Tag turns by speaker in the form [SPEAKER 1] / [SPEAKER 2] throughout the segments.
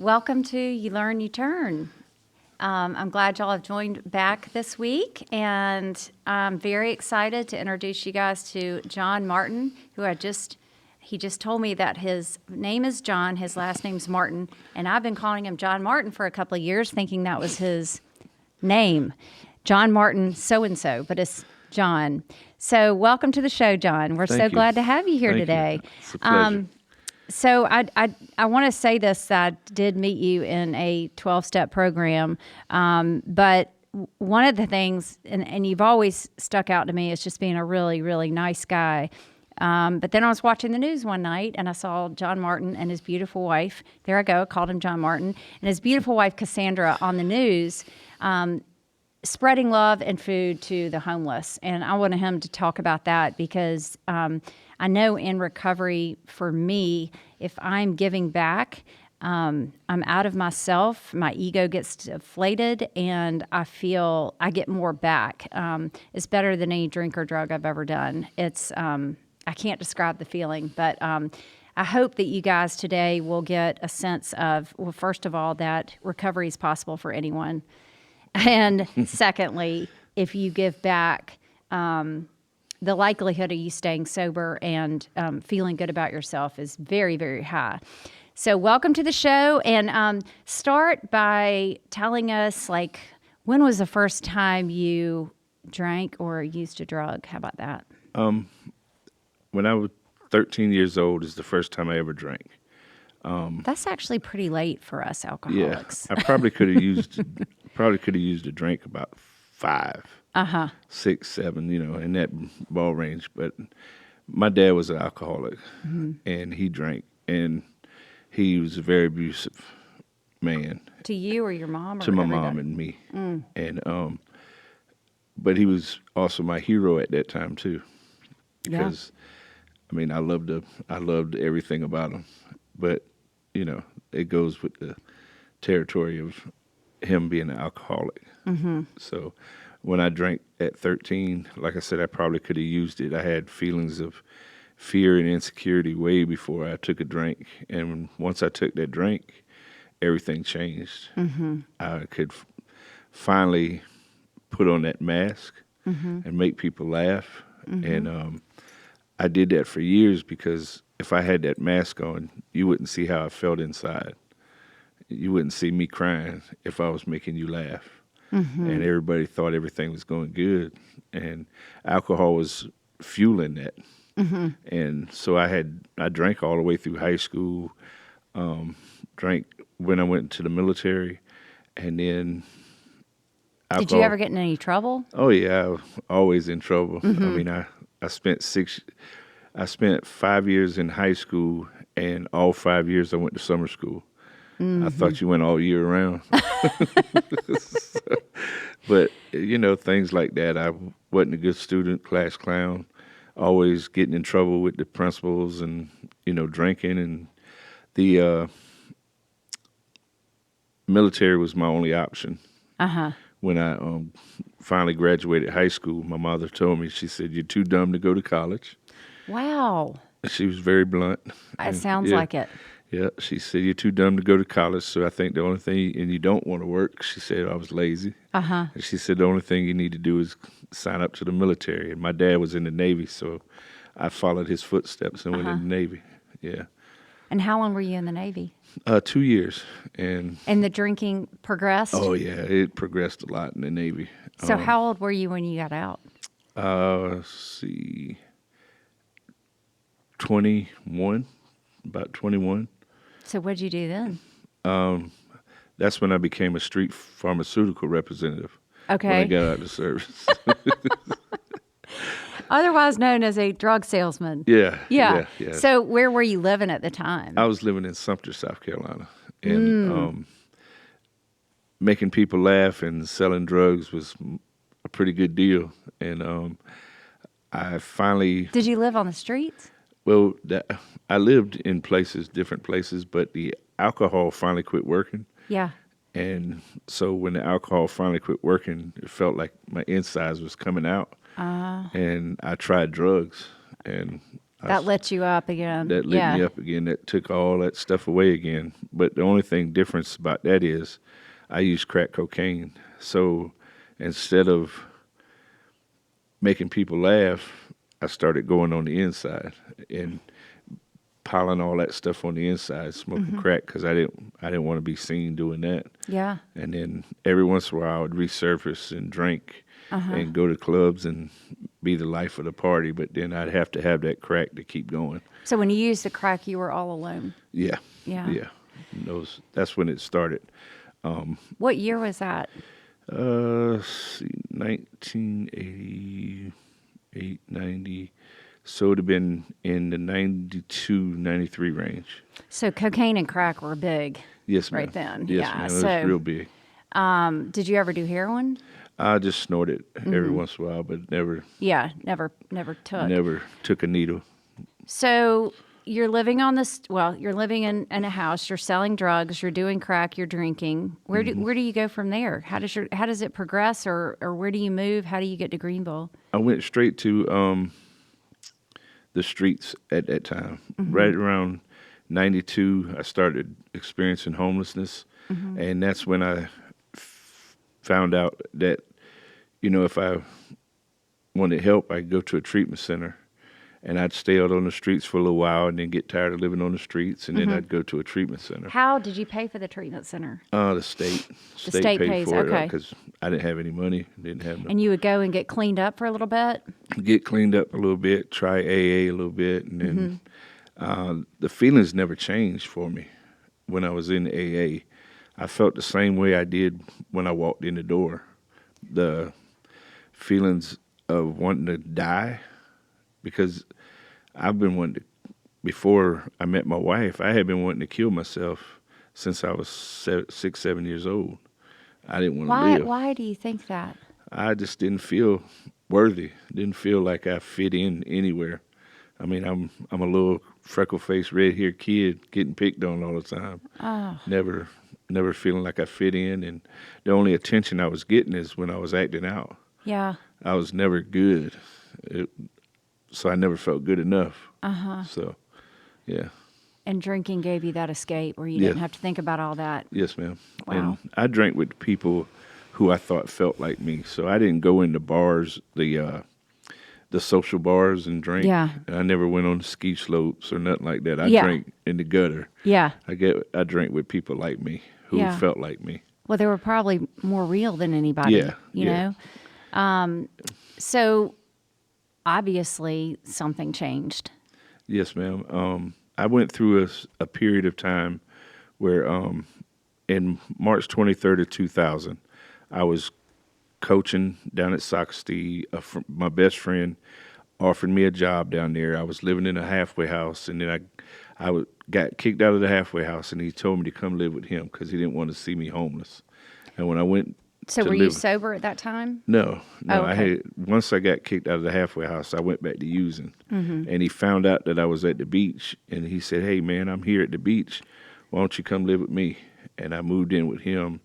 [SPEAKER 1] welcome to Youturn Youturn. I'm glad y'all have joined back this week, and I'm very excited to introduce you guys to John Martin, who he just told me that his name is John, his last name's Martin, and I've been calling him John Martin for a couple of years, thinking that was his name. John Martin so-and-so, but it's John. So welcome to the show, John. We're so glad to have you here today.
[SPEAKER 2] It's a pleasure.
[SPEAKER 1] So I want to say this, I did meet you in a 12-step program, but one of the things, and you've always stuck out to me as just being a really, really nice guy. But then I was watching the news one night, and I saw John Martin and his beautiful wife. There I go, called him John Martin. And his beautiful wife, Cassandra, on the news, spreading love and food to the homeless. And I wanted him to talk about that because I know in recovery for me, if I'm giving back, I'm out of myself, my ego gets deflated, and I feel I get more back. It's better than any drink or drug I've ever done. It's I can't describe the feeling, but I hope that you guys today will get a sense of, well, first of all, that recovery is possible for anyone. And secondly, if you give back, the likelihood of you staying sober and feeling good about yourself is very, very high. So welcome to the show, and start by telling us, like, when was the first time you drank or used a drug? How about that?
[SPEAKER 2] When I was 13 years old is the first time I ever drank.
[SPEAKER 1] That's actually pretty late for us alcoholics.
[SPEAKER 2] Yeah, I probably could have used a drink about 5, 6, 7, in that ball range. But my dad was an alcoholic, and he drank, and he was a very abusive man.
[SPEAKER 1] To you or your mom? Or
[SPEAKER 2] to my mom and me. And but he was also my hero at that time too, because I loved everything about him. But it goes with the territory of him being an alcoholic. So when I drank at 13, like I said, I probably could have used it. I had feelings of fear and insecurity way before I took a drink. And once I took that drink, everything changed. I could finally put on that mask and make people laugh. And I did that for years because if I had that mask on, you wouldn't see how I felt inside. You wouldn't see me crying if I was making you laugh. And everybody thought everything was going good. And alcohol was fueling that. And so I drank all the way through high school, drank when I went to the military, and then alcohol.
[SPEAKER 1] Did you ever get in any trouble?
[SPEAKER 2] Oh, yeah, I was always in trouble. I mean, I spent 5 years in high school, and all 5 years I went to summer school. I thought you went all year round. But, things like that. I wasn't a good student, class clown, always getting in trouble with the principals and, drinking. And the military was my only option. When I finally graduated high school, my mother told me, she said, "You're too dumb to go to college."
[SPEAKER 1] Wow.
[SPEAKER 2] She was very blunt.
[SPEAKER 1] It sounds like it.
[SPEAKER 2] Yeah, she said, "You're too dumb to go to college, so I think the only thing, and you don't want to work." She said I was lazy. And she said the only thing you need to do is sign up to the military. And my dad was in the Navy, so I followed his footsteps and went in the Navy. Yeah.
[SPEAKER 1] And how long were you in the Navy?
[SPEAKER 2] 2 years. And
[SPEAKER 1] the drinking progressed?
[SPEAKER 2] Oh, yeah, it progressed a lot in the Navy.
[SPEAKER 1] So how old were you when you got out?
[SPEAKER 2] Let's see, 21, about 21.
[SPEAKER 1] So what'd you do then?
[SPEAKER 2] That's when I became a street pharmaceutical representative.
[SPEAKER 1] Okay.
[SPEAKER 2] When I got out of the service.
[SPEAKER 1] Otherwise known as a drug salesman.
[SPEAKER 2] Yeah.
[SPEAKER 1] So where were you living at the time?
[SPEAKER 2] I was living in Sumter, South Carolina. And making people laugh and selling drugs was a pretty good deal. And I finally...
[SPEAKER 1] Did you live on the streets?
[SPEAKER 2] Well, I lived in different places, but the alcohol finally quit working.
[SPEAKER 1] Yeah.
[SPEAKER 2] And so when the alcohol finally quit working, it felt like my insides was coming out. And I tried drugs, and
[SPEAKER 1] That let you up again.
[SPEAKER 2] That lit me up again. That took all that stuff away again. But the only thing difference about that is I use crack cocaine. So instead of making people laugh, I started going on the inside and piling all that stuff on the inside, smoking crack, because I didn't want to be seen doing that.
[SPEAKER 1] Yeah.
[SPEAKER 2] And then every once in a while I would resurface and drink and go to clubs and be the life of the party. But then I'd have to have that crack to keep going.
[SPEAKER 1] So when you used the crack, you were all alone.
[SPEAKER 2] Yeah.
[SPEAKER 1] Yeah.
[SPEAKER 2] Yeah. That's when it started.
[SPEAKER 1] What year was that?
[SPEAKER 2] 1988, 90. So it would have been in the 92, 93 range.
[SPEAKER 1] So cocaine and crack were big.
[SPEAKER 2] Yes, ma'am.
[SPEAKER 1] Right then.
[SPEAKER 2] Yes,
[SPEAKER 1] Yeah.
[SPEAKER 2] ma'am. It
[SPEAKER 1] So,
[SPEAKER 2] was real big.
[SPEAKER 1] did you ever do heroin?
[SPEAKER 2] I just snorted every once in a while, but never
[SPEAKER 1] Yeah. Never took.
[SPEAKER 2] a needle.
[SPEAKER 1] So you're living on this. Well, you're living in a house. You're selling drugs. You're doing crack. You're drinking. Where do you go from there? How does it progress, or where do you move? How do you get to Greenville?
[SPEAKER 2] I went straight to the streets at that time. Right around 92, I started experiencing homelessness, and that's when I found out that, if I wanted help, I'd go to a treatment center, and I'd stay out on the streets for a little while and then get tired of living on the streets, and then I'd go to a treatment center.
[SPEAKER 1] How did you pay for the treatment center?
[SPEAKER 2] The state.
[SPEAKER 1] The state
[SPEAKER 2] paid
[SPEAKER 1] pays,
[SPEAKER 2] for it
[SPEAKER 1] okay.
[SPEAKER 2] because I didn't have any money. Didn't have no.
[SPEAKER 1] And you would go and get cleaned up for a little bit?
[SPEAKER 2] Get cleaned up a little bit, try AA a little bit, and then the feelings never changed for me when I was in AA. I felt the same way I did when I walked in the door. The feelings of wanting to die, because I've been wanting to, before I met my wife, I had been wanting to kill myself since I was 6, 7 years old. I didn't want to live.
[SPEAKER 1] Why do you think that?
[SPEAKER 2] I just didn't feel worthy. Didn't feel like I fit in anywhere. I mean, I'm a little freckle-faced, red-haired kid getting picked on all the time.
[SPEAKER 1] Oh.
[SPEAKER 2] Never feeling like I fit in, and the only attention I was getting is when I was acting out.
[SPEAKER 1] Yeah.
[SPEAKER 2] I was never good, so I never felt good enough. So, yeah.
[SPEAKER 1] And drinking gave you that escape where you didn't have to think about all that.
[SPEAKER 2] Yes, ma'am.
[SPEAKER 1] Wow.
[SPEAKER 2] And I drank with people who I thought felt like me, so I didn't go into bars, the social bars, and drink.
[SPEAKER 1] Yeah.
[SPEAKER 2] I never went on ski slopes or nothing like that. I drank in the gutter.
[SPEAKER 1] Yeah.
[SPEAKER 2] I drank with people like me who felt like me.
[SPEAKER 1] Well, they were probably more real than anybody.
[SPEAKER 2] Yeah,
[SPEAKER 1] You know? So obviously something changed.
[SPEAKER 2] Yes, ma'am. I went through a period of time where in March 23rd of 2000, I was coaching down at Socksteed. My best friend offered me a job down there. I was living in a halfway house, and then I got kicked out of the halfway house, and he told me to come live with him because he didn't want to see me homeless. And when I went
[SPEAKER 1] So
[SPEAKER 2] to
[SPEAKER 1] were you
[SPEAKER 2] live,
[SPEAKER 1] sober at that time?
[SPEAKER 2] No.
[SPEAKER 1] Oh, okay.
[SPEAKER 2] Once I got kicked out of the halfway house, I went back to using. And he found out that I was at the beach, and he said, "Hey, man, I'm here at the beach. Why don't you come live with me?" And I moved in with him,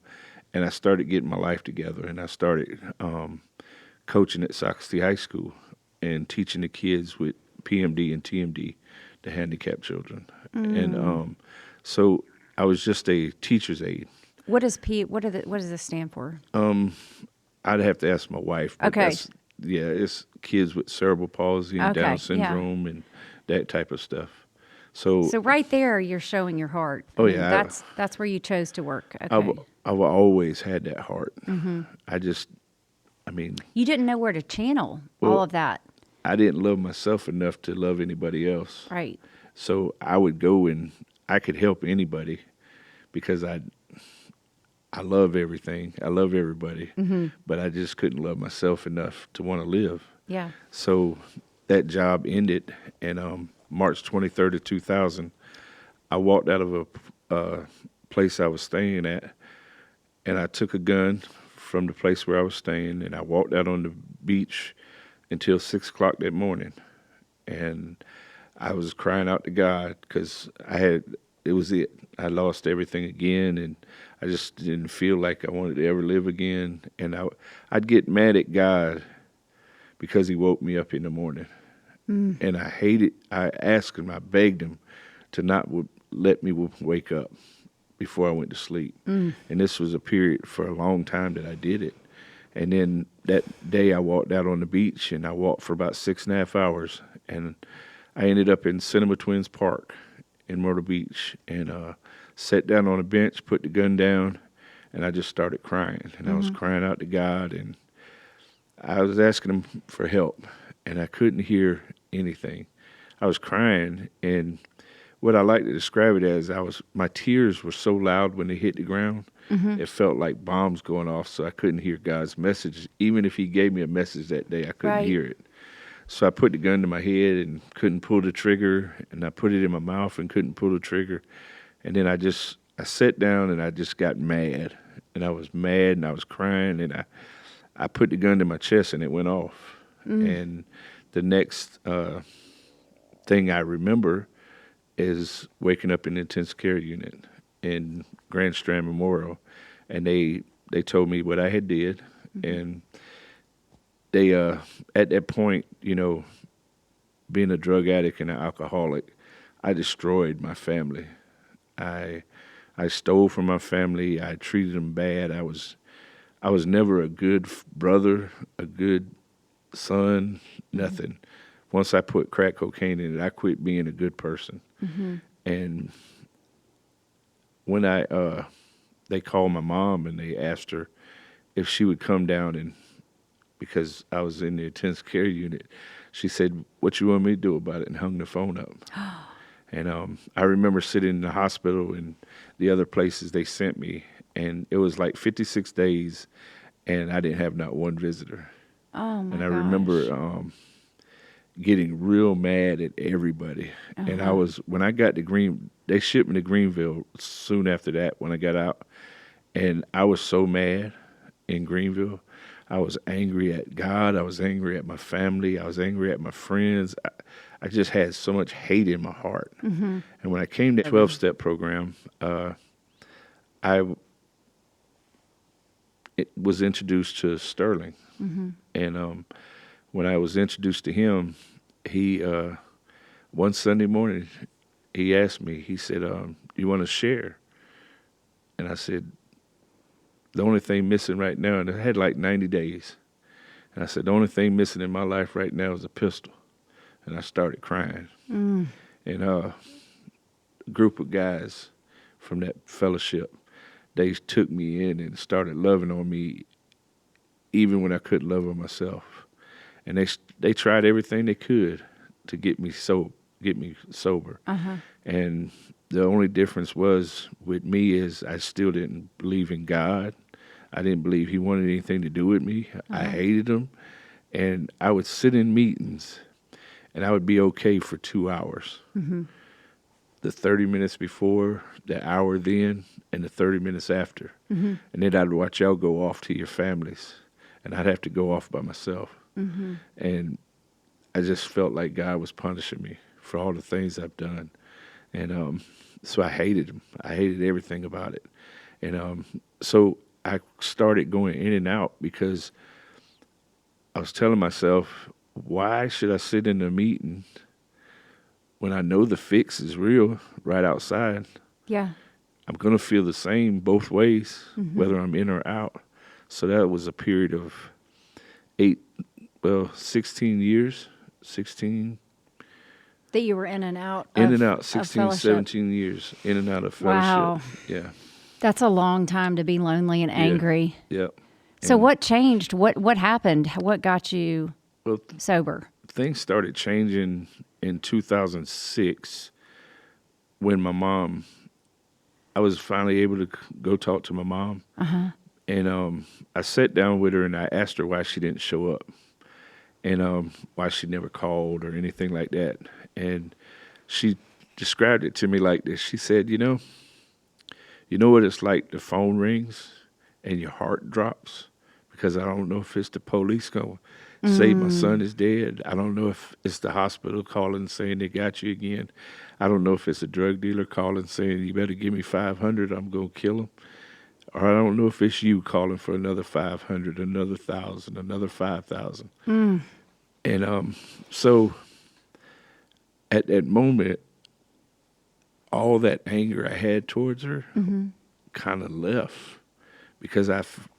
[SPEAKER 2] and I started getting my life together, and I started coaching at Socksteed High School and teaching the kids with PMD and TMD, the handicapped children. And so I was just a teacher's aide.
[SPEAKER 1] What does what does this stand for?
[SPEAKER 2] I'd have to ask my wife. But
[SPEAKER 1] Okay.
[SPEAKER 2] It's kids with cerebral palsy and
[SPEAKER 1] Okay,
[SPEAKER 2] Down
[SPEAKER 1] yeah.
[SPEAKER 2] syndrome and that type of stuff. So
[SPEAKER 1] right there, you're showing your heart.
[SPEAKER 2] Oh,
[SPEAKER 1] I mean,
[SPEAKER 2] yeah,
[SPEAKER 1] that's where you chose to work. Okay.
[SPEAKER 2] I've always had that heart.
[SPEAKER 1] You didn't know where to channel all of that.
[SPEAKER 2] I didn't love myself enough to love anybody else.
[SPEAKER 1] Right.
[SPEAKER 2] So I would go and I could help anybody because I love everything. I love everybody. But I just couldn't love myself enough to want to live.
[SPEAKER 1] Yeah.
[SPEAKER 2] So that job ended, and March 23rd of 2000, I walked out of a place I was staying at, and I took a gun from the place where I was staying, and I walked out on the beach until 6 o'clock that morning. And I was crying out to God because it was it. I lost everything again, and I just didn't feel like I wanted to ever live again. And I'd get mad at God because he woke me up in the morning. And I asked him, I begged him to not let me wake up before I went to sleep. And this was a period for a long time that I did it. And then that day I walked out on the beach, and I walked for about 6.5 hours. And I ended up in Cinema Twins Park in Myrtle Beach, and sat down on a bench, put the gun down, and I just started crying. And I was crying out to God, and I was asking him for help, and I couldn't hear anything. I was crying, and what I like to describe it as, my tears were so loud when they hit the ground, it felt like bombs going off, so I couldn't hear God's message. Even if he gave me a message that day, I couldn't hear it. So I put the gun to my head and couldn't pull the trigger, and I put it in my mouth and couldn't pull the trigger. And then I sat down, and I just got mad. And I was mad, and I was crying, and I put the gun to my chest, and it went off. And the next thing I remember is waking up in the intensive care unit in Grand Strand Memorial, and they told me what I had did, and they at that point, being a drug addict and an alcoholic, I destroyed my family. I stole from my family. I treated them bad. I was never a good brother, a good son, nothing. Once I put crack cocaine in it, I quit being a good person. And when they called my mom and they asked her if she would come down, and because I was in the intensive care unit, she said, "What you want me to do about it?" and hung the phone up. And I remember sitting in the hospital and the other places they sent me, and it was like 56 days, and I didn't have not one visitor.
[SPEAKER 1] Oh, my
[SPEAKER 2] And I
[SPEAKER 1] gosh.
[SPEAKER 2] remember getting real mad at everybody. And when I got to they shipped me to Greenville soon after that when I got out. And I was so mad in Greenville. I was angry at God. I was angry at my family. I was angry at my friends. I just had so much hate in my heart. And when I came to the 12-step program, it was introduced to Sterling. And when I was introduced to him, he one Sunday morning, he asked me, he said, "You want to share?" And I said, "The only thing missing right now," and I had like 90 days. And I said, "The only thing missing in my life right now is a pistol." And I started crying. And a group of guys from that fellowship, they took me in and started loving on me even when I couldn't love on myself. And they tried everything they could to get me sober. And the only difference was with me is I still didn't believe in God. I didn't believe he wanted anything to do with me. I hated him. And I would sit in meetings, and I would be okay for 2 hours. The 30 minutes before, the hour then, and the 30 minutes after. And then I'd watch y'all go off to your families, and I'd have to go off by myself. And I just felt like God was punishing me for all the things I've done. And so I hated him. I hated everything about it. And so I started going in and out because I was telling myself, why should I sit in a meeting when I know the fix is real right outside?
[SPEAKER 1] Yeah.
[SPEAKER 2] I'm going to feel the same both ways, whether I'm in or out. So that was a period of 16 years, 16.
[SPEAKER 1] That you were in and out.
[SPEAKER 2] In and out, 16,
[SPEAKER 1] fellowship.
[SPEAKER 2] 17 years, in and out of fellowship.
[SPEAKER 1] Wow.
[SPEAKER 2] Yeah.
[SPEAKER 1] That's a long time to be lonely and angry.
[SPEAKER 2] Yeah.
[SPEAKER 1] So what changed? What happened? What got you sober?
[SPEAKER 2] Things started changing in 2006 when my mom, I was finally able to go talk to my mom. And I sat down with her and I asked her why she didn't show up and why she never called or anything like that. And she described it to me like this. She said, you know what it's like, the phone rings and your heart drops because I don't know if it's the police going to say my son is dead. I don't know if it's the hospital calling saying they got you again. I don't know if it's a drug dealer calling saying you better give me $500, I'm going to kill him. Or I don't know if it's you calling for another 500, another 1,000, another 5,000. And so at that moment, all that anger I had towards her kind of left because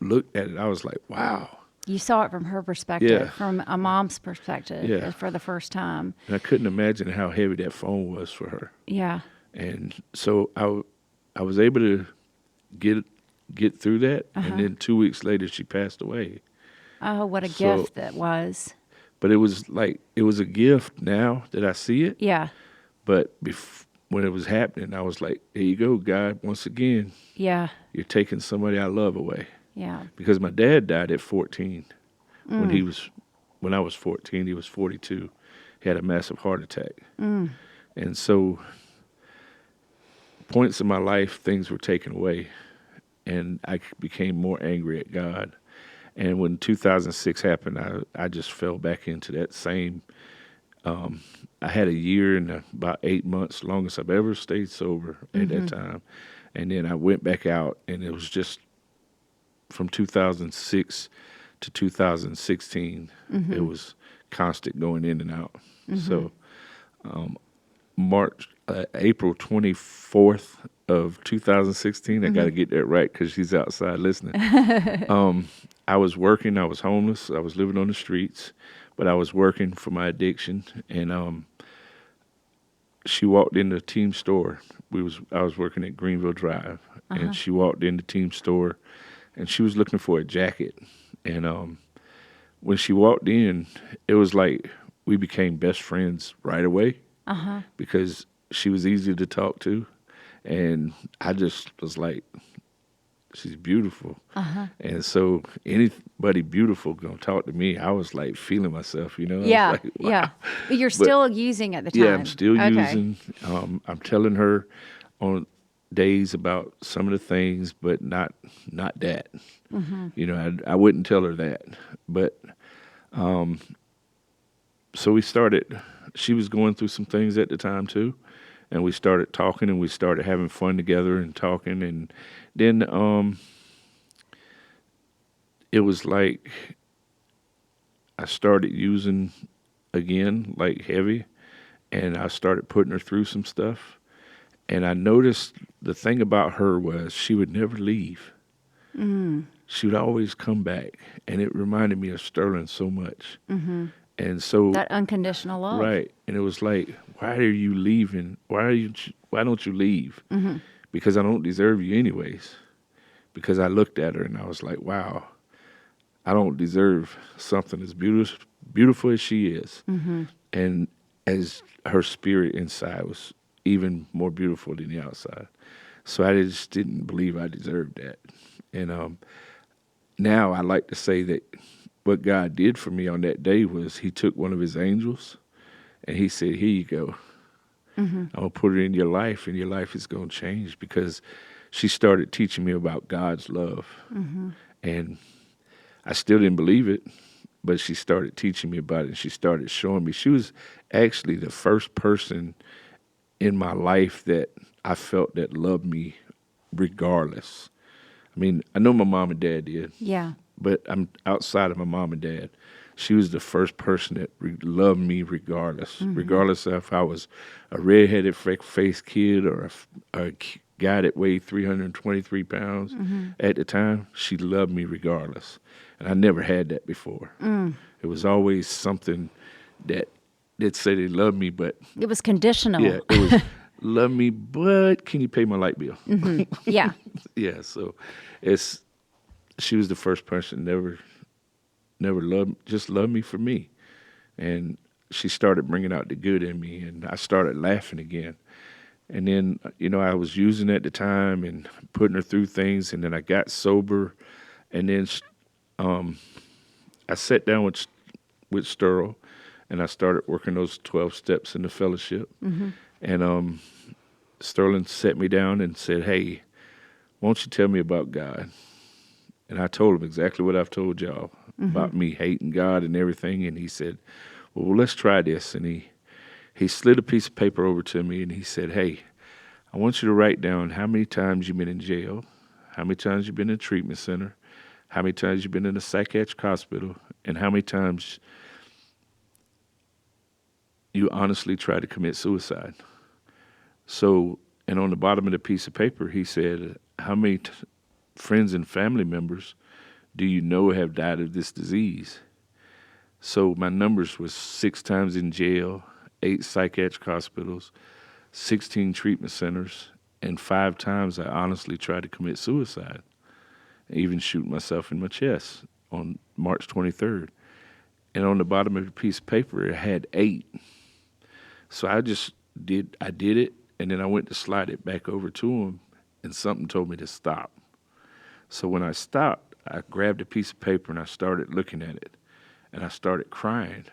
[SPEAKER 2] looked at it. I was like, wow.
[SPEAKER 1] You saw it from her perspective,
[SPEAKER 2] Yeah.
[SPEAKER 1] from a mom's perspective
[SPEAKER 2] Yeah.
[SPEAKER 1] for the first time.
[SPEAKER 2] And I couldn't imagine how heavy that phone was for her.
[SPEAKER 1] Yeah.
[SPEAKER 2] And so I was able to get through that. And then 2 weeks later, she passed away.
[SPEAKER 1] Oh, what a
[SPEAKER 2] So-
[SPEAKER 1] gift that was.
[SPEAKER 2] But it was a gift now that I see it.
[SPEAKER 1] Yeah.
[SPEAKER 2] But when it was happening, I was like, there you go, God, once again,
[SPEAKER 1] Yeah.
[SPEAKER 2] you're taking somebody I love away.
[SPEAKER 1] Yeah.
[SPEAKER 2] Because my dad died at 14. When I was 14, he was 42. He had a massive heart attack. And so points in my life, things were taken away, and I became more angry at God. And when 2006 happened, I just fell back into that same. I had a year and about 8 months, longest I've ever stayed sober at that time. And then I went back out, and it was just from 2006 to 2016, it was constant going in and out. So April 24th of 2016, I got to get that right because she's outside listening. I was working. I was homeless. I was living on the streets, but I was working for my addiction. And she walked in the team store. I was working at Greenville Drive, and she walked in the team store, and she was looking for a jacket. And when she walked in, it was like we became best friends right away because she was easy to talk to, and I just was like, she's beautiful. And so anybody beautiful gonna talk to me, I was like feeling myself, I was
[SPEAKER 1] Yeah.
[SPEAKER 2] like, wow.
[SPEAKER 1] Yeah. But you're still using at the time.
[SPEAKER 2] Yeah, I'm still
[SPEAKER 1] Okay.
[SPEAKER 2] using. I'm telling her on days about some of the things, but not that. I wouldn't tell her that. But so we started. She was going through some things at the time too, and we started talking, and we started having fun together and talking, and then it was like I started using again, like heavy, and I started putting her through some stuff. And I noticed the thing about her was she would never leave. She would always come back, and it reminded me of Sterling so much. And so
[SPEAKER 1] That unconditional love.
[SPEAKER 2] right, and it was like, why are you leaving? Why don't you leave? Because I don't deserve you anyways. Because I looked at her and I was like, wow, I don't deserve something as beautiful as she is. And as her spirit inside was even more beautiful than the outside. So I just didn't believe I deserved that. And now I like to say that what God did for me on that day was he took one of his angels and he said, here you go. I'm going to put her in your life, and your life is going to change, because she started teaching me about God's love. And I still didn't believe it, but she started teaching me about it, and she started showing me. She was actually the first person in my life that I felt that loved me regardless. I mean, I know my mom and dad did.
[SPEAKER 1] Yeah.
[SPEAKER 2] But I'm outside of my mom and dad. She was the first person that loved me regardless. Regardless of if I was a redheaded, freck-faced kid or a guy that weighed 323 pounds at the time, she loved me regardless. And I never had that before. It was always something that said they loved me, but...
[SPEAKER 1] It was conditional.
[SPEAKER 2] Yeah, it was, love me, but can you pay my light bill?
[SPEAKER 1] Yeah.
[SPEAKER 2] Yeah, so she was the first person never loved me for me. And she started bringing out the good in me, and I started laughing again. And then, I was using at the time and putting her through things, and then I got sober. And then I sat down with Sterl, and I started working those 12 steps in the fellowship. And Sterling sat me down and said, hey, won't you tell me about God? And I told him exactly what I've told y'all about me hating God and everything. And he said, well, let's try this. And he slid a piece of paper over to me, and he said, hey, I want you to write down how many times you've been in jail, how many times you've been in a treatment center, how many times you've been in a psychiatric hospital, and how many times you honestly try to commit suicide. So, and on the bottom of the piece of paper, he said, how many friends and family members do you know have died of this disease? So my numbers was 6 times in jail, 8 psychiatric hospitals, 16 treatment centers, and 5 times I honestly tried to commit suicide. I even shoot myself in my chest on March 23rd. And on the bottom of the piece of paper, it had 8. So I did it, and then I went to slide it back over to him, and something told me to stop. So when I stopped, I grabbed a piece of paper and I started looking at it, and I started crying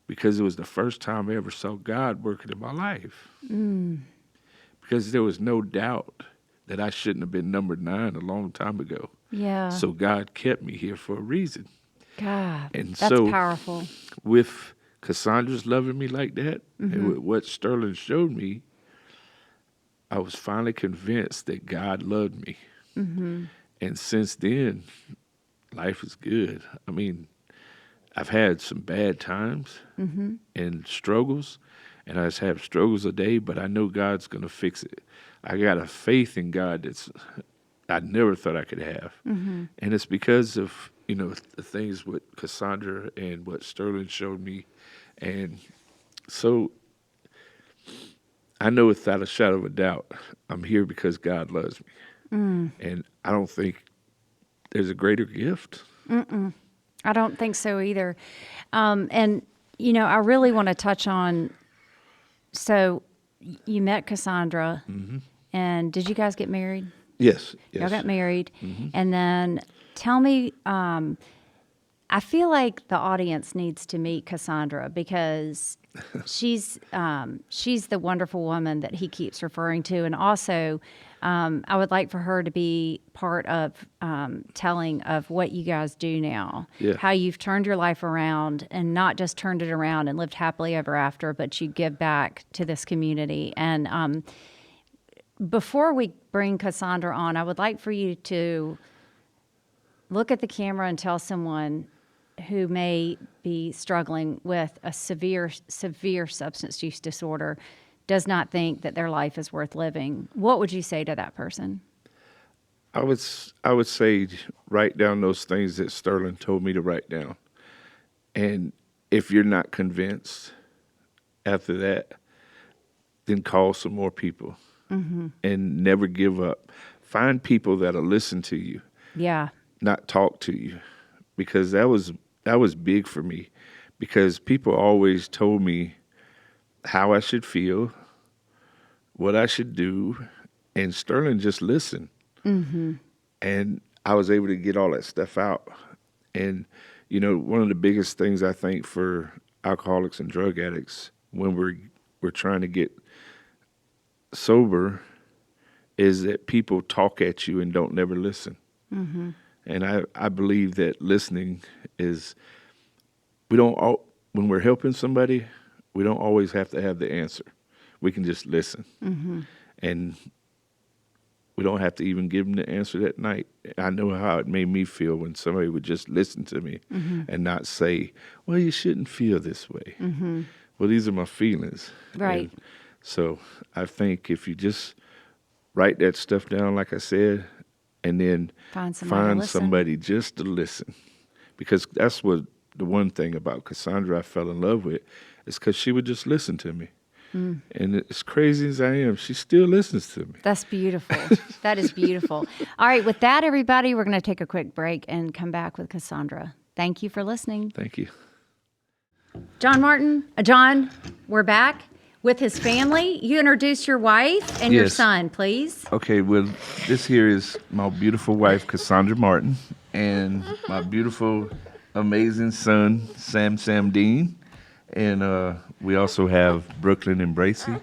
[SPEAKER 2] because it was the first time I ever saw God working in my life. Because there was no doubt that I shouldn't have been number 9 a long time ago.
[SPEAKER 1] Yeah.
[SPEAKER 2] So God kept me here for a reason.
[SPEAKER 1] God,
[SPEAKER 2] And
[SPEAKER 1] that's
[SPEAKER 2] so
[SPEAKER 1] powerful.
[SPEAKER 2] with Cassandra's loving me like that, and with what Sterling showed me, I was finally convinced that God loved me. And since then, life is good. I mean, I've had some bad times and struggles, and I just have struggles a day, but I know God's going to fix it. I got a faith in God that's I never thought I could have. And it's because of, the things with Cassandra and what Sterling showed me. And so I know without a shadow of a doubt, I'm here because God loves me. And I don't think there's a greater gift.
[SPEAKER 1] I don't think so either. And, I really want to touch on, so you met Cassandra, and did you guys get married?
[SPEAKER 2] Yes.
[SPEAKER 1] Y'all got married. And then tell me, I feel like the audience needs to meet Cassandra because she's the wonderful woman that he keeps referring to. And also, I would like for her to be part of telling of what you guys do now, how you've turned your life around, and not just turned it around and lived happily ever after, but you give back to this community. And before we bring Cassandra on, I would like for you to look at the camera and tell someone who may be struggling with a severe substance use disorder, does not think that their life is worth living. What would you say to that person?
[SPEAKER 2] I would say write down those things that Sterling told me to write down. And if you're not convinced after that, then call some more people. And never give up. Find people that'll listen to you.
[SPEAKER 1] Yeah.
[SPEAKER 2] Not talk to you. Because that was big for me. Because people always told me how I should feel, what I should do, and Sterling just listened. And I was able to get all that stuff out. And, one of the biggest things I think for alcoholics and drug addicts when we're trying to get sober is that people talk at you and don't never listen. And I believe that listening is, when we're helping somebody, we don't always have to have the answer. We can just listen. And we don't have to even give them the answer that night. I know how it made me feel when somebody would just listen to me and not say, well, you shouldn't feel this way. Well, these are my feelings.
[SPEAKER 1] Right.
[SPEAKER 2] And so I think if you just write that stuff down, like I said, and then find somebody just to listen. Because that's what the one thing about Cassandra I fell in love with is because she would just listen to me. And as crazy as I am, she still listens to me.
[SPEAKER 1] That's beautiful. That is beautiful. All right, with that, everybody, we're going to take a quick break and come back with Cassandra. Thank you for listening.
[SPEAKER 2] Thank you.
[SPEAKER 1] John, we're back with his family. You introduce your wife and your son, please.
[SPEAKER 2] Okay, well, this here is my beautiful wife, Cassandra Martin, and my beautiful, amazing son, Sam Dean. And we also have Brooklyn and Bracy,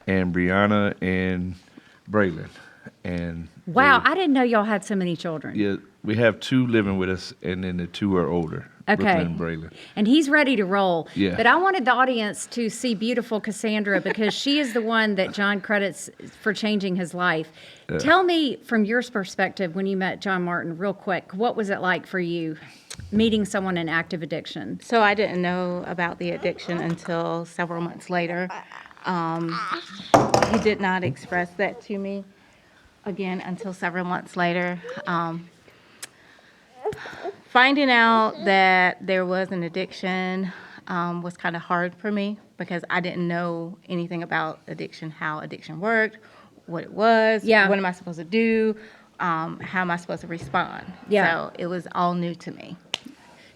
[SPEAKER 2] and Brianna and Braylon. And
[SPEAKER 1] wow, I didn't know y'all had so many children.
[SPEAKER 2] Yeah, we have 2 living with us, and then the 2 are older.
[SPEAKER 1] Okay.
[SPEAKER 2] Brooklyn and Braylon.
[SPEAKER 1] And he's ready to roll.
[SPEAKER 2] Yeah.
[SPEAKER 1] But I wanted the audience to see beautiful Cassandra because she is the one that John credits for changing his life. Tell me, from your perspective, when you met John Martin, real quick, what was it like for you? meeting someone in active addiction?
[SPEAKER 3] So I didn't know about the addiction until several months later. He did not express that to me again until several months later. Finding out that there was an addiction was kind of hard for me because I didn't know anything about addiction, how addiction worked, what it was,
[SPEAKER 1] Yeah.
[SPEAKER 3] what am I supposed to do, how am I supposed to respond.
[SPEAKER 1] Yeah.
[SPEAKER 3] So it was all new to me.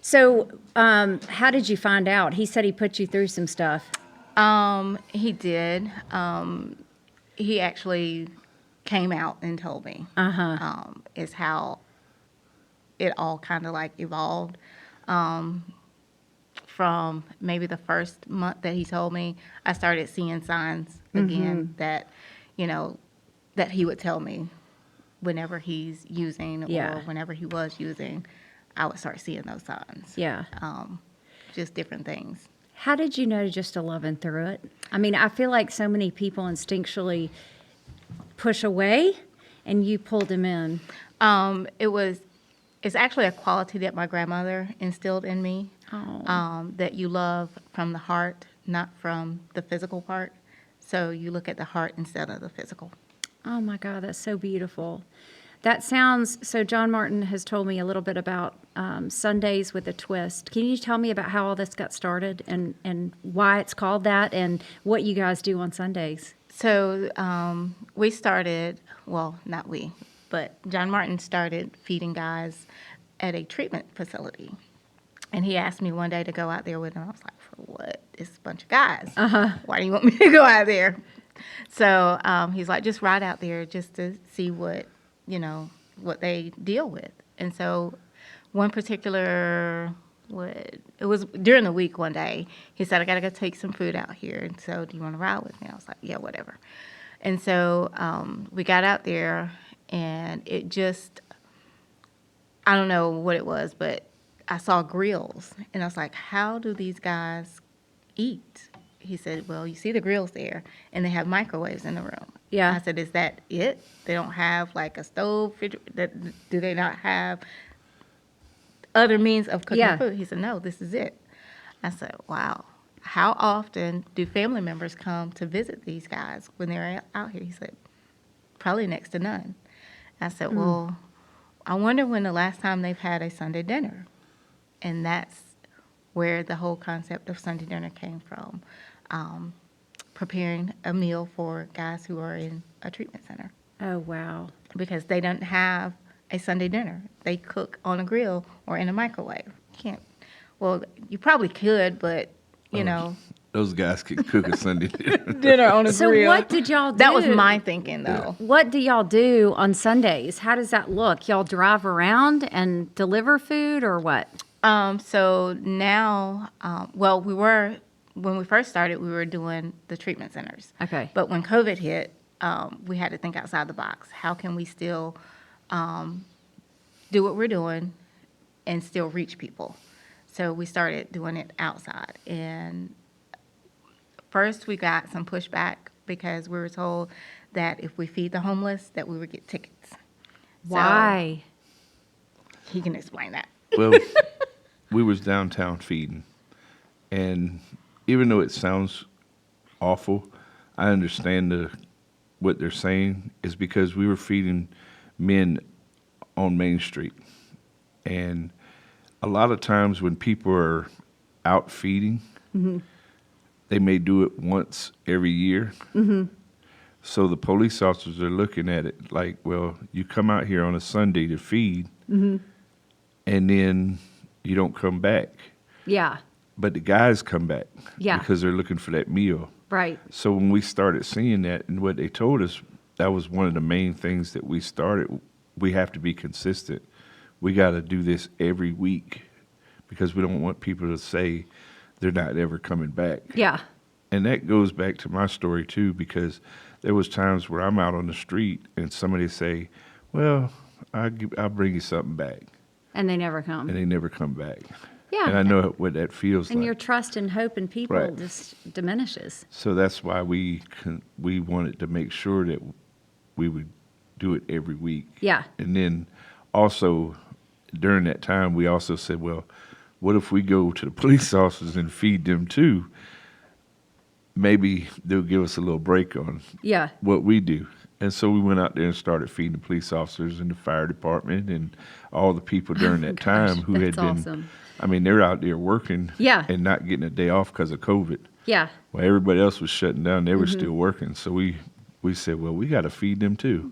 [SPEAKER 1] So, how did you find out? He said he put you through some stuff.
[SPEAKER 3] He did. He actually came out and told me. Is how it all kind of like evolved. From maybe the first month that he told me, I started seeing signs again that, that he would tell me whenever he's using
[SPEAKER 1] Yeah.
[SPEAKER 3] or whenever he was using, I would start seeing those signs.
[SPEAKER 1] Yeah.
[SPEAKER 3] Just different things.
[SPEAKER 1] How did you know just to love him through it? I mean, I feel like so many people instinctually push away, and you pulled him in.
[SPEAKER 3] It's actually a quality that my grandmother instilled in me. That you love from the heart, not from the physical part. So you look at the heart instead of the physical.
[SPEAKER 1] Oh my God, that's so beautiful. That sounds, so John Martin has told me a little bit about Sundays with a Twist. Can you tell me about how all this got started and why it's called that and what you guys do on Sundays?
[SPEAKER 3] So we started, well, not we, but John Martin started feeding guys at a treatment facility. And he asked me one day to go out there with him. I was like, for what? It's a bunch of guys. Why do you want me to go out there? So he's like, just ride out there just to see what they deal with. And so one particular, it was during the week one day, he said, I got to go take some food out here. And so do you want to ride with me? I was like, yeah, whatever. And so we got out there, and it just, I don't know what it was, but I saw grills, and I was like, how do these guys eat? He said, well, you see the grills there, and they have microwaves in the room.
[SPEAKER 1] Yeah.
[SPEAKER 3] I said, is that it? They don't have like a stove? Do they not have other means of cooking food? He said, no, this is it. I said, wow. How often do family members come to visit these guys when they're out here? He said, probably next to none. I said, well, I wonder when the last time they've had a Sunday dinner. And that's where the whole concept of Sunday dinner came from, preparing a meal for guys who are in a treatment center.
[SPEAKER 1] Oh, wow.
[SPEAKER 3] Because they don't have a Sunday dinner. They cook on a grill or in a microwave. You probably could, but,
[SPEAKER 2] Those guys can cook a Sunday dinner.
[SPEAKER 3] dinner on a
[SPEAKER 1] So
[SPEAKER 3] grill.
[SPEAKER 1] what did y'all do?
[SPEAKER 3] That was my thinking, though.
[SPEAKER 1] What do y'all do on Sundays? How does that look? Y'all drive around and deliver food or what?
[SPEAKER 3] So now, when we first started, we were doing the treatment centers.
[SPEAKER 1] Okay.
[SPEAKER 3] But when COVID hit, we had to think outside the box. How can we still do what we're doing and still reach people? So we started doing it outside. And first we got some pushback because we were told that if we feed the homeless, that we would get tickets.
[SPEAKER 1] Why?
[SPEAKER 3] So he can explain that.
[SPEAKER 2] Well, we was downtown feeding, and even though it sounds awful, I understand what they're saying is because we were feeding men on Main Street, and a lot of times when people are out feeding, they may do it once every year. So the police officers are looking at it like, well, you come out here on a Sunday to feed, and then you don't come back.
[SPEAKER 1] Yeah.
[SPEAKER 2] But the guys come back
[SPEAKER 1] Yeah.
[SPEAKER 2] because they're looking for that meal.
[SPEAKER 1] Right.
[SPEAKER 2] So when we started seeing that and what they told us, that was one of the main things that we started. We have to be consistent. We got to do this every week because we don't want people to say they're not ever coming back.
[SPEAKER 1] Yeah.
[SPEAKER 2] And that goes back to my story too, because there was times where I'm out on the street and somebody say, well, I'll bring you something back.
[SPEAKER 1] And they never come.
[SPEAKER 2] And they never come back.
[SPEAKER 1] Yeah.
[SPEAKER 2] And I know what that feels
[SPEAKER 1] And
[SPEAKER 2] like.
[SPEAKER 1] your trust and hope in people
[SPEAKER 2] Right.
[SPEAKER 1] just diminishes.
[SPEAKER 2] So that's why we wanted to make sure that we would do it every week.
[SPEAKER 1] Yeah.
[SPEAKER 2] And then also during that time, we also said, well, what if we go to the police officers and feed them too? Maybe they'll give us a little break on
[SPEAKER 1] Yeah.
[SPEAKER 2] what we do. And so we went out there and started feeding the police officers and the fire department and all the people during that time who had
[SPEAKER 1] that's
[SPEAKER 2] been,
[SPEAKER 1] awesome.
[SPEAKER 2] I mean, they're out there working
[SPEAKER 1] Yeah.
[SPEAKER 2] and not getting a day off because of COVID.
[SPEAKER 1] Yeah.
[SPEAKER 2] Well, everybody else was shutting down. They were still working. So we said, well, we got to feed them too.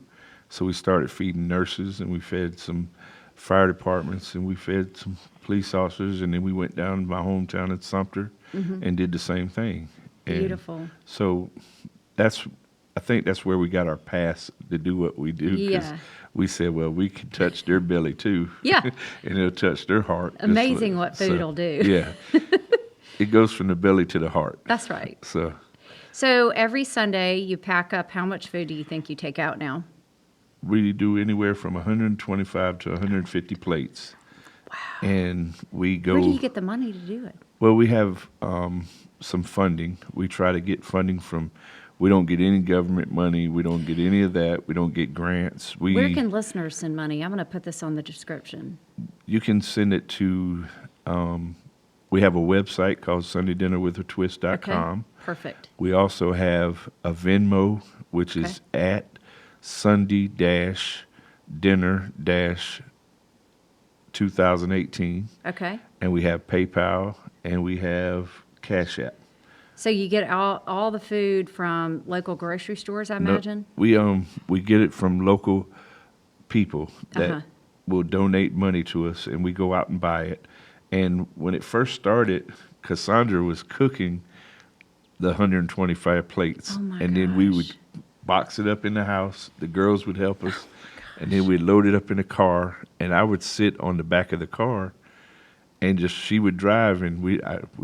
[SPEAKER 2] So we started feeding nurses, and we fed some fire departments, and we fed some police officers, and then we went down to my hometown in Sumter and did the same thing. And
[SPEAKER 1] Beautiful.
[SPEAKER 2] so I think that's where we got our pass to do what we do. 'Cause
[SPEAKER 1] Yeah.
[SPEAKER 2] we said, well, we can touch their belly too.
[SPEAKER 1] Yeah.
[SPEAKER 2] And it'll touch their heart. just
[SPEAKER 1] Amazing
[SPEAKER 2] like-
[SPEAKER 1] what food will do.
[SPEAKER 2] Yeah. It goes from the belly to the heart.
[SPEAKER 1] That's right.
[SPEAKER 2] So
[SPEAKER 1] every Sunday you pack up. How much food do you think you take out now?
[SPEAKER 2] we do anywhere from 125 to 150 plates.
[SPEAKER 1] Wow.
[SPEAKER 2] And we go.
[SPEAKER 1] Where do you get the money to do it?
[SPEAKER 2] Well, we have some funding. We try to get funding from. We don't get any government money. We don't get any of that. We don't get grants.
[SPEAKER 1] Where can listeners send money? I'm going to put this on the description.
[SPEAKER 2] You can send it to. We have a website called SundayDinnerWithATwist.com.
[SPEAKER 1] Okay. Perfect.
[SPEAKER 2] We also have a Venmo, which is at Sunday-Dinner-2018.
[SPEAKER 1] Okay.
[SPEAKER 2] And we have PayPal, and we have Cash App.
[SPEAKER 1] So you get all the food from local grocery stores, I
[SPEAKER 2] No,
[SPEAKER 1] imagine?
[SPEAKER 2] we get it from local people that
[SPEAKER 1] Uh-huh.
[SPEAKER 2] will donate money to us, and we go out and buy it. And when it first started, Cassandra was cooking the 125 plates,
[SPEAKER 1] Oh my
[SPEAKER 2] and then we would
[SPEAKER 1] gosh.
[SPEAKER 2] box it up in the house. The girls would help us, and then we'd load it up in the car, and I would sit on the back of the car, and she would drive, and we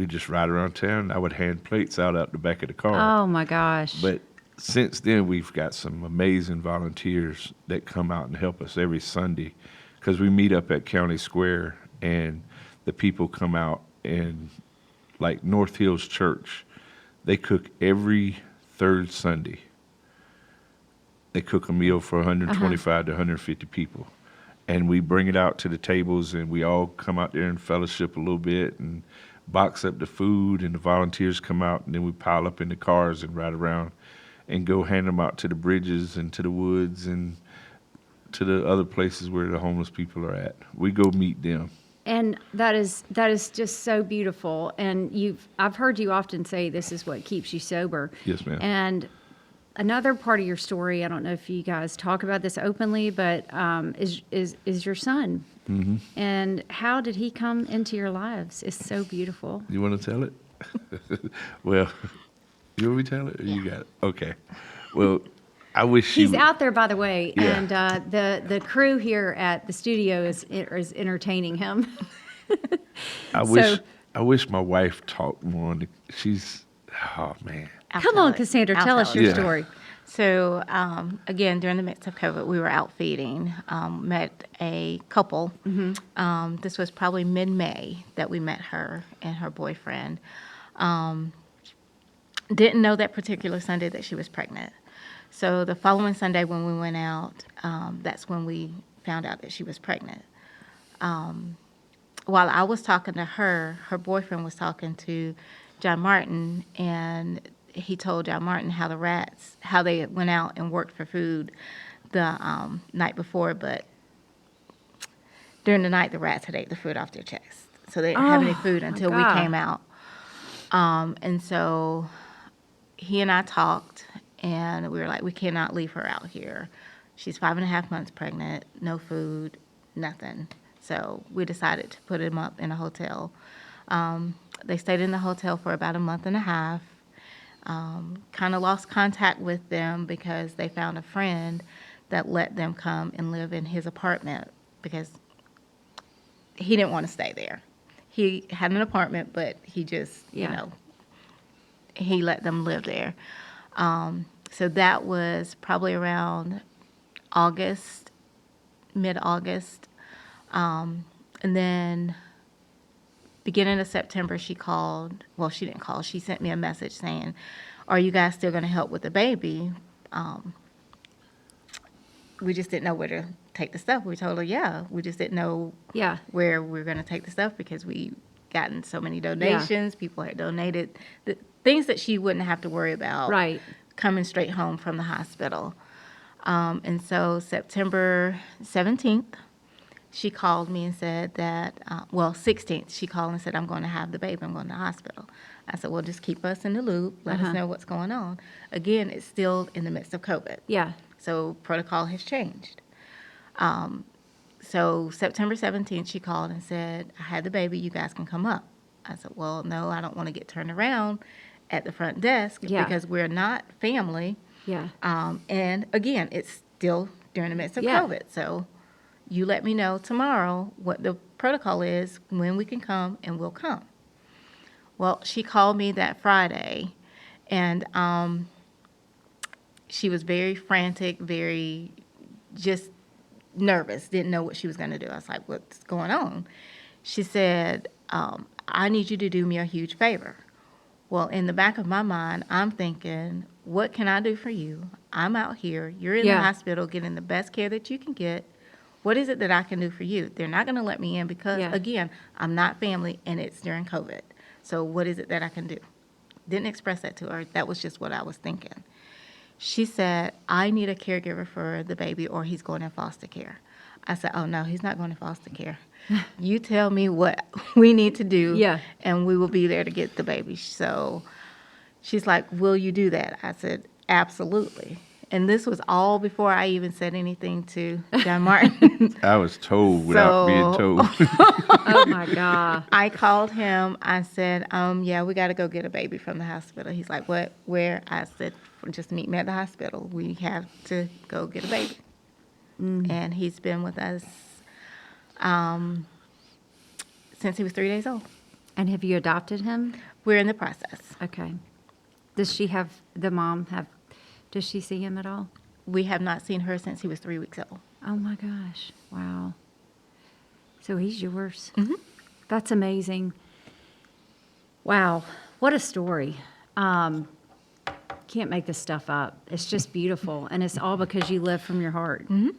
[SPEAKER 2] just ride around town. I would hand plates out the back of the car.
[SPEAKER 1] Oh my gosh.
[SPEAKER 2] But since then, we've got some amazing volunteers that come out and help us every Sunday, because we meet up at County Square, and the people come out, and like North Hills Church, they cook every third Sunday. They cook a meal for 125 to 150 people. And we bring it out to the tables, and we all come out there and fellowship a little bit and box up the food, and the volunteers come out, and then we pile up in the cars and ride around and go hand them out to the bridges and to the woods and to the other places where the homeless people are at. We go meet them.
[SPEAKER 1] And that is just so beautiful. And I've heard you often say this is what keeps you sober.
[SPEAKER 2] Yes, ma'am.
[SPEAKER 1] And another part of your story, I don't know if you guys talk about this openly, but is your son. Mm-hmm. And how did he come into your lives? It's so beautiful.
[SPEAKER 2] You want to tell it? Well, you want me to tell it? Or you got it? Okay. Well, I wish
[SPEAKER 1] He's out there, by the way,
[SPEAKER 2] Yeah.
[SPEAKER 1] and the crew here at the studio is entertaining him.
[SPEAKER 2] I wish my wife talked more. She's, oh man.
[SPEAKER 3] I'll
[SPEAKER 1] Come
[SPEAKER 3] tell
[SPEAKER 1] on,
[SPEAKER 3] it.
[SPEAKER 1] Cassandra,
[SPEAKER 3] I'll
[SPEAKER 1] tell us your
[SPEAKER 2] Yeah.
[SPEAKER 1] story.
[SPEAKER 3] So, again, during the midst of COVID, we were out feeding, met a couple. This was probably mid-May that we met her and her boyfriend. Didn't know that particular Sunday that she was pregnant. So the following Sunday when we went out, that's when we found out that she was pregnant. While I was talking to her, her boyfriend was talking to John Martin, and he told John Martin how they went out and worked for food the night before, but during the night the rats had ate the food off their chest. So they didn't have any food until we
[SPEAKER 1] God.
[SPEAKER 3] came out. And so he and I talked, and we were like, we cannot leave her out here. She's 5.5 months pregnant, no food, nothing. So we decided to put him up in a hotel. They stayed in the hotel for about a month and a half. Kind of lost contact with them because they found a friend that let them come and live in his apartment because he didn't want to stay there. He had an apartment, but he just, he let them live there. So that was probably around August, mid-August. And then beginning of September, she called. Well, she didn't call. She sent me a message saying, are you guys still going to help with the baby? we just didn't know where to take the stuff. We told her, yeah, we just didn't know
[SPEAKER 1] Yeah.
[SPEAKER 3] where we were going to take the stuff because we gotten so many donations. People had donated the things that she wouldn't have to worry about
[SPEAKER 1] Right.
[SPEAKER 3] coming straight home from the hospital. And so September 17th, she called me and said that, 16th, she called and said, I'm going to have the baby. I'm going to the hospital. I said, well, just keep us in the loop. Let us know what's going on. Again, it's still in the midst of COVID.
[SPEAKER 1] Yeah.
[SPEAKER 3] So protocol has changed. So September 17th, she called and said, I had the baby. You guys can come up. I said, well, no, I don't want to get turned around at the front desk
[SPEAKER 1] Yeah.
[SPEAKER 3] because we're not family.
[SPEAKER 1] Yeah.
[SPEAKER 3] And again, it's still during the midst of
[SPEAKER 1] Yeah.
[SPEAKER 3] COVID. So you let me know tomorrow what the protocol is, when we can come, and we'll come. Well, she called me that Friday, and she was very frantic, very just nervous, didn't know what she was going to do. I was like, what's going on? She said, I need you to do me a huge favor. Well, in the back of my mind, I'm thinking, what can I do for you? I'm out here. You're in the hospital getting the best care that you can get. What is it that I can do for you? They're not going to let me in because, again, I'm not family and it's during COVID. So what is it that I can do? Didn't express that to her. That was just what I was thinking. She said, I need a caregiver for the baby or he's going in foster care. I said, oh, no, he's not going to foster care. You tell me what we need to do, and we will be there to get the baby. So she's like, will you do that? I said, absolutely. And this was all before I even said anything to John Martin.
[SPEAKER 2] I was told without being told.
[SPEAKER 1] Oh, my God.
[SPEAKER 3] I called him. I said, yeah, we got to go get a baby from the hospital. He's like, what? Where? I said, just meet me at the hospital. We have to go get a baby. And he's been with us since he was 3 days old.
[SPEAKER 1] And have you adopted him?
[SPEAKER 3] We're in the process.
[SPEAKER 1] Okay. Does she see him at all?
[SPEAKER 3] We have not seen her since he was 3 weeks old.
[SPEAKER 1] Oh, my gosh. Wow. So he's yours.
[SPEAKER 3] Mm-hmm.
[SPEAKER 1] That's amazing. Wow. What a story. Can't make this stuff up. It's just beautiful. And it's all because you live from your heart.
[SPEAKER 3] Mm-hmm.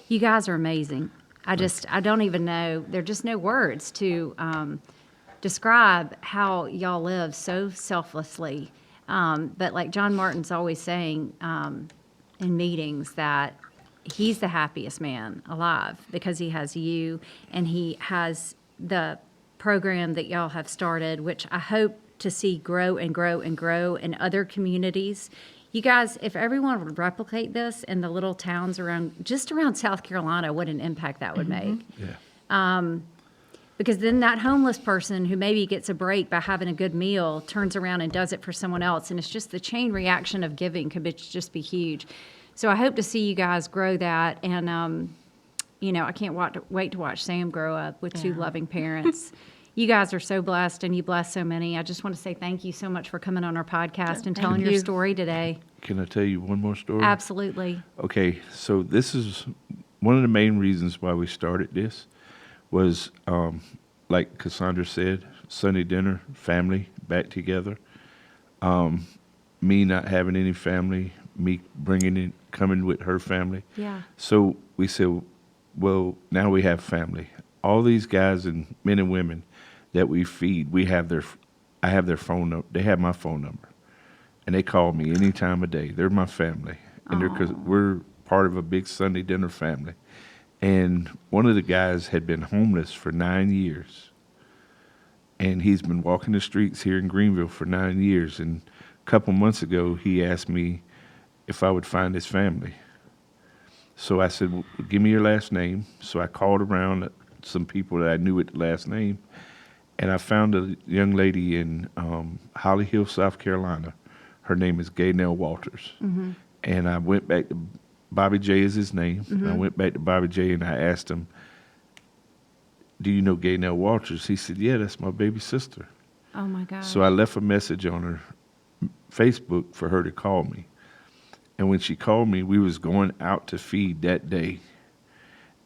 [SPEAKER 1] You guys are amazing. I don't even know. There are just no words to describe how y'all live so selflessly. But like John Martin's always saying in meetings that he's the happiest man alive because he has you and he has the program that y'all have started, which I hope to see grow and grow and grow in other communities. You guys, if everyone would replicate this in the little towns around South Carolina, what an impact that would make.
[SPEAKER 2] Yeah.
[SPEAKER 1] Because then that homeless person who maybe gets a break by having a good meal turns around and does it for someone else. And it's just the chain reaction of giving could just be huge. So I hope to see you guys grow that. And, I can't wait to watch Sam grow up with two loving parents. You guys are so blessed, and you bless so many. I just want to say thank you so much for coming on our podcast and telling your story today.
[SPEAKER 2] Can I tell you one more story?
[SPEAKER 1] Absolutely.
[SPEAKER 2] Okay, so this is one of the main reasons why we started this was, like Cassandra said, Sunday dinner, family, back together. Me not having any family, me coming with her family.
[SPEAKER 1] Yeah.
[SPEAKER 2] So we said, well, now we have family. All these guys and men and women that we feed, I have their phone number. They have my phone number, and they call me any time of day. They're my family, and we're part of a big Sunday dinner family. And one of the guys had been homeless for 9 years, and he's been walking the streets here in Greenville for 9 years. And a couple months ago, he asked me if I would find his family. So I said, well, give me your last name. So I called around some people that I knew with the last name, and I found a young lady in Holly Hill, South Carolina. Her name is Gaynell Walters. Mm-hmm. And I went back to Bobby J is his name. Mm-hmm. I went back to Bobby J and I asked him, do you know Gaynell Walters? He said, yeah, that's my baby sister.
[SPEAKER 1] Oh, my God.
[SPEAKER 2] So I left a message on her Facebook for her to call me. And when she called me, we was going out to feed that day.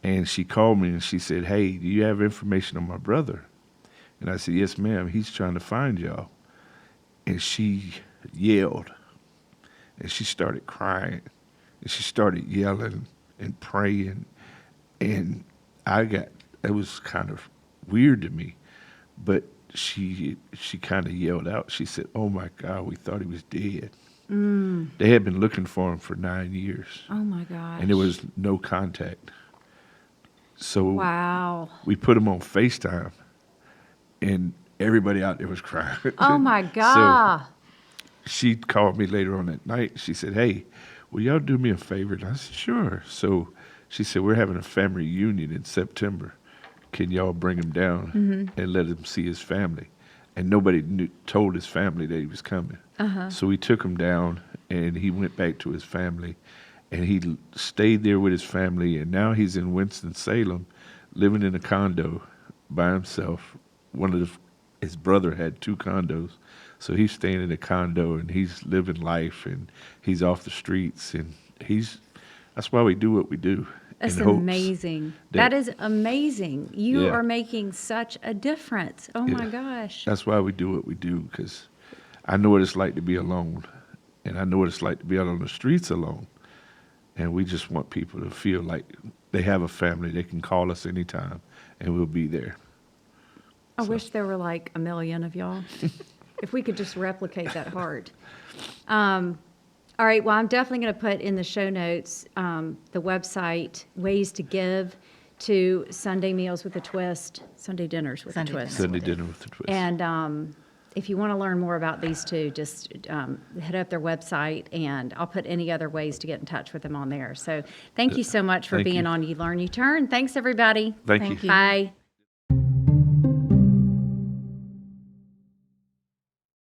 [SPEAKER 2] And she called me and she said, hey, do you have information on my brother? And I said, yes, ma'am. He's trying to find y'all. And she yelled. And she started crying. And she started yelling and praying. And it was kind of weird to me, but she kind of yelled out. She said, "Oh my God, we thought he was dead." They had been looking for him for 9 years.
[SPEAKER 1] Oh my gosh.
[SPEAKER 2] And there was no contact. So
[SPEAKER 1] wow.
[SPEAKER 2] we put him on FaceTime, and everybody out there was crying.
[SPEAKER 1] Oh my God.
[SPEAKER 2] So she called me later on that night. She said, "Hey, will y'all do me a favor?" And I said, "Sure." So she said, "We're having a family reunion in September. Can y'all bring him down and let him see his family?" And nobody told his family that he was coming. So we took him down, and he went back to his family, and he stayed there with his family, and now he's in Winston-Salem, living in a condo by himself. His brother had 2 condos, so he's staying in a condo, and he's living life, and he's off the streets, and that's why we do what we do.
[SPEAKER 1] That's
[SPEAKER 2] in hopes
[SPEAKER 1] amazing.
[SPEAKER 2] that-
[SPEAKER 1] That is amazing. You
[SPEAKER 2] Yeah.
[SPEAKER 1] are making such a difference. Oh my gosh.
[SPEAKER 2] That's why we do what we do, because I know what it's like to be alone, and I know what it's like to be out on the streets alone. And we just want people to feel like they have a family. They can call us anytime, and we'll be there.
[SPEAKER 1] I wish there were like a million of y'all. If we could just replicate that heart. All right, well, I'm definitely going to put in the show notes the website, ways to give to Sunday Meals with a Twist, Sunday Dinners with a Twist.
[SPEAKER 2] Sunday dinner with the twist.
[SPEAKER 1] And if you want to learn more about these two, just hit up their website, and I'll put any other ways to get in touch with them on there. So thank you so much for
[SPEAKER 2] Thank
[SPEAKER 1] being
[SPEAKER 2] you.
[SPEAKER 1] on You Learn, You Turn. Thanks, everybody.
[SPEAKER 2] Thank
[SPEAKER 3] Thank
[SPEAKER 2] you.
[SPEAKER 3] you.
[SPEAKER 1] Bye.